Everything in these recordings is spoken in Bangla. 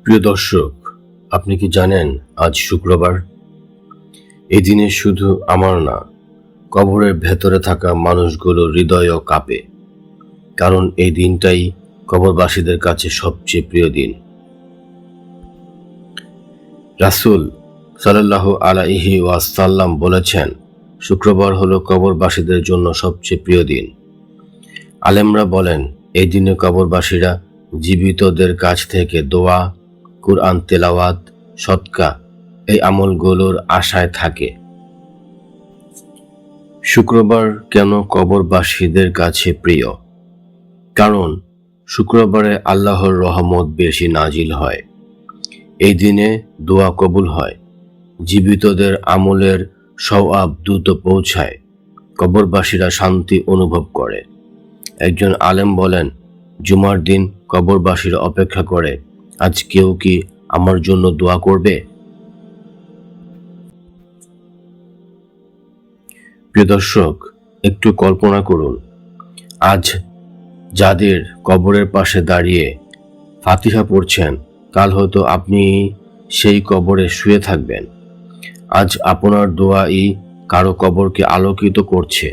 প্রিয় দর্শক, আপনি কি জানেন আজ শুক্রবার? এই দিনে শুধু আমার না, কবরের ভেতরে থাকা মানুষগুলোর হৃদয়ও কাঁপে। কারণ এই দিনটাই কবরবাসীদের কাছে সবচেয়ে প্রিয় দিন। রাসূল সাল্লাল্লাহু আলাইহি ওয়াসাল্লাম বলেছেন, শুক্রবার হলো কবরবাসীদের জন্য সবচেয়ে প্রিয় দিন। আলেমরা বলেন, এই দিনে কবরবাসীরা জীবিতদের কাছ থেকে দোয়া, কুরআন তেলাওয়াত, সদকা এই আমলগুলোর আশায় থাকে। শুক্রবার কেন কবরবাসীদের কাছে প্রিয়? কারণ শুক্রবারে আল্লাহর রহমত বেশি নাজিল হয়। এই দিনে দোয়া কবুল হয়, জীবিতদের আমলের সওয়াব দ্রুত পৌঁছায়, কবরবাসীরা শান্তি অনুভব করে। একজন আলেম বলেন, জুমার দিন কবরবাসীরা অপেক্ষা করে, আজ কেউ কি আমার জন্য দোয়া করবে? প্রিয় দর্শক, একটু কল্পনা করুন, আজ যাদের কবরের পাশে দাঁড়িয়ে ফাতিহা পড়ছেন, কাল হয়তো আপনি সেই কবরে শুয়ে থাকবেন। আজ আপনার দোয়াই কারো কবরকে আলোকিত করছে।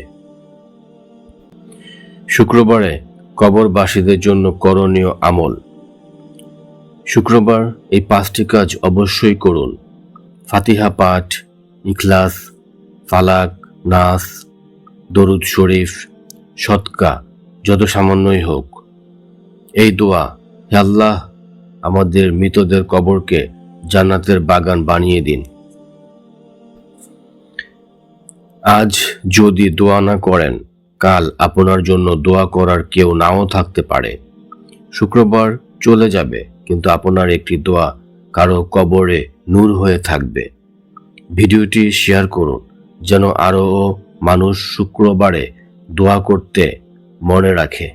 শুক্রবারে কবরবাসীদের জন্য করণীয় আমল। শুক্রবার এই 5টি কাজ অবশ্যই করুন: ফাতিহা পাঠ, ইখলাস, ফালাক, নাস, দরুদ শরীফ, সদকা যত সামান্যই হোক। এই দোয়া, হে আল্লাহ, আমাদের মৃতদের কবরকে জান্নাতের বাগান বানিয়ে দিন। আজ যদি দোয়া না করেন, কাল আপনার জন্য দোয়া করার কেউ নাও থাকতে পারে। শুক্রবার চলে যাবে, কিন্তু আপনার একটি দোয়া কারো কবরে নূর হয়ে থাকবে। ভিডিওটি শেয়ার করুন, যেন আরও মানুষ শুক্রবারে দোয়া করতে মনে রাখে।